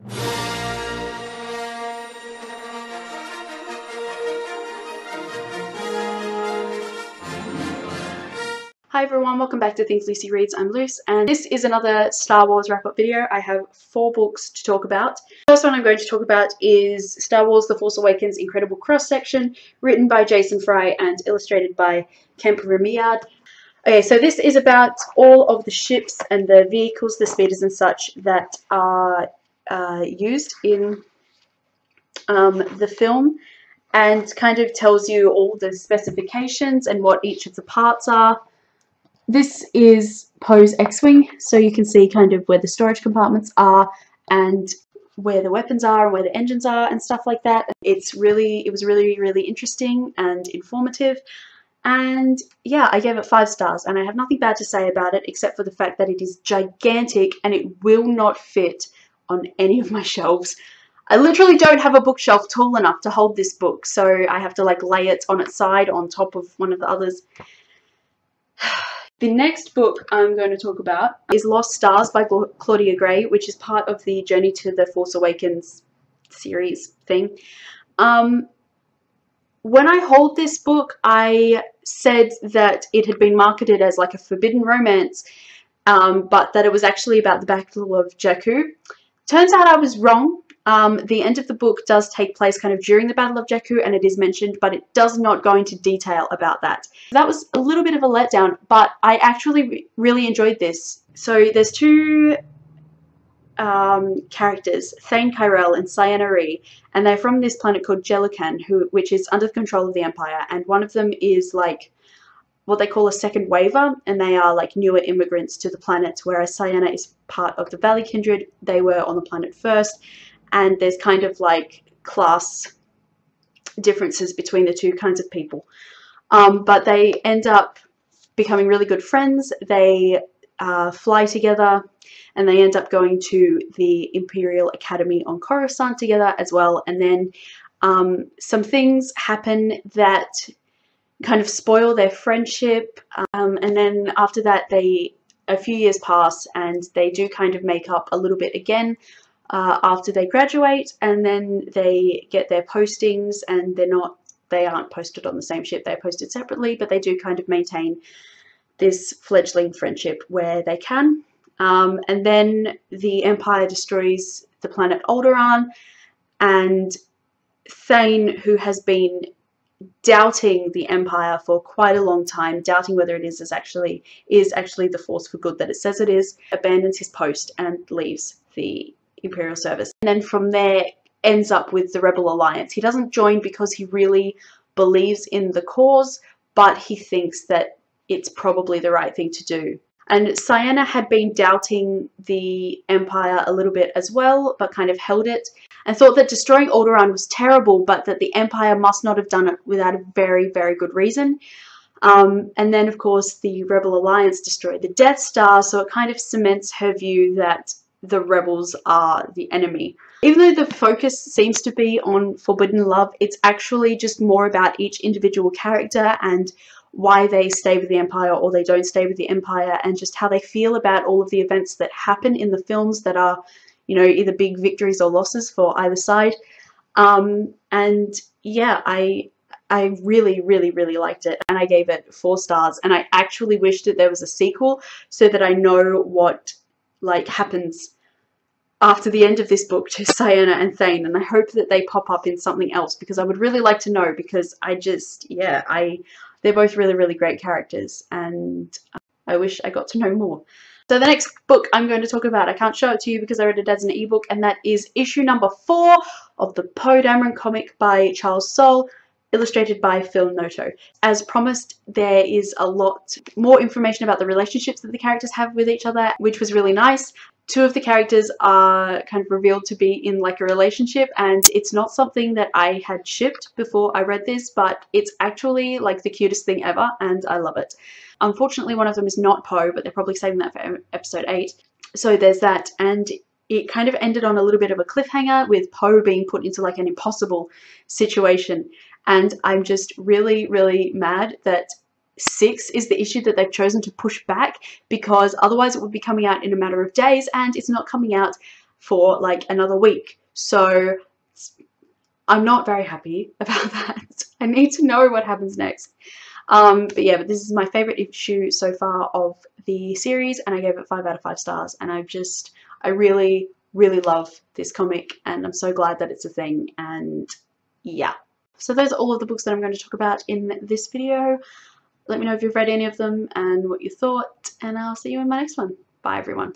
Hi everyone, welcome back to Things Lucy Reads. I'm Luce, and this is another Star Wars wrap-up video. I have 4 books to talk about. The first one I'm going to talk about is Star Wars The Force Awakens Incredible Cross-Section, written by Jason Fry and illustrated by Kemp Remiard. Okay, so this is about all of the ships and the vehicles, the speeders and such that are used in the film, and kind of tells you all the specifications and what each of the parts are. This is Poe's X-Wing, so you can see kind of where the storage compartments are and where the weapons are and where the engines are and stuff like that. It was really interesting and informative, and yeah, I gave it 5 stars, and I have nothing bad to say about it except for the fact that it is gigantic and it will not fit on any of my shelves. I literally don't have a bookshelf tall enough to hold this book, so I have to like lay it on its side on top of one of the others. The next book I'm going to talk about is Lost Stars by Claudia Gray, which is part of the Journey to the Force Awakens series thing. When I hauled this book, I said that it had been marketed as like a forbidden romance, but that it was actually about the Battle of Jakku. Turns out I was wrong. The end of the book does take place kind of during the Battle of Jakku, and it is mentioned, but it does not go into detail about that. That was a little bit of a letdown, but I actually really enjoyed this. So there's 2 characters, Thane Kyrell and Ciena Ree, and they're from this planet called Jellican, which is under the control of the Empire, and one of them is like what they call a second waiver, and they are like newer immigrants to the planet, whereas Ciena is part of the Valley Kindred. They were on the planet first, and there's kind of like class differences between the 2 kinds of people. But they end up becoming really good friends. They fly together, and they end up going to the Imperial Academy on Coruscant together as well. And then some things happen that kind of spoil their friendship. And then after that, a few years pass, and they do kind of make up a little bit again after they graduate, and then they get their postings, and they aren't posted on the same ship, they're posted separately, but they do kind of maintain this fledgling friendship where they can. And then the Empire destroys the planet Alderaan, and Thane, who has been doubting the Empire for quite a long time, doubting whether it is actually the force for good that it says it is, abandons his post and leaves the Imperial service, and then from there ends up with the Rebel Alliance. He doesn't join because he really believes in the cause, but he thinks that it's probably the right thing to do. And Ciena had been doubting the Empire a little bit as well, but kind of held it, and thought that destroying Alderaan was terrible, but that the Empire must not have done it without a very, very good reason. And then, of course, the Rebel Alliance destroyed the Death Star, so it kind of cements her view that the rebels are the enemy. Even though the focus seems to be on forbidden love, it's actually just more about each individual character and why they stay with the Empire or they don't stay with the Empire, and just how they feel about all of the events that happen in the films that are, you know, either big victories or losses for either side. And yeah, I really liked it, and I gave it 4 stars, and I actually wish that there was a sequel so that I know what like happens after the end of this book to Ciena and Thane, and I hope that they pop up in something else, because I would really like to know, because they're both really great characters, and I wish I got to know more. So the next book I'm going to talk about, I can't show it to you because I read it as an ebook, and that is issue number 4 of the Poe Dameron comic by Charles Soule, illustrated by Phil Noto. As promised, there is a lot more information about the relationships that the characters have with each other, which was really nice. 2 of the characters are kind of revealed to be in like a relationship, and it's not something that I had shipped before I read this, but it's actually like the cutest thing ever, and I love it. Unfortunately, one of them is not Poe, but they're probably saving that for episode 8. So there's that, and it kind of ended on a little bit of a cliffhanger with Poe being put into like an impossible situation. And I'm just really mad that 6 is the issue that they've chosen to push back, because otherwise it would be coming out in a matter of days, and it's not coming out for like another week. So I'm not very happy about that. I need to know what happens next. But yeah, but this is my favorite issue so far of the series, and I gave it 5 out of 5 stars. And I really, really love this comic, and I'm so glad that it's a thing. And yeah. So those are all of the books that I'm going to talk about in this video. Let me know if you've read any of them and what you thought, and I'll see you in my next one. Bye everyone.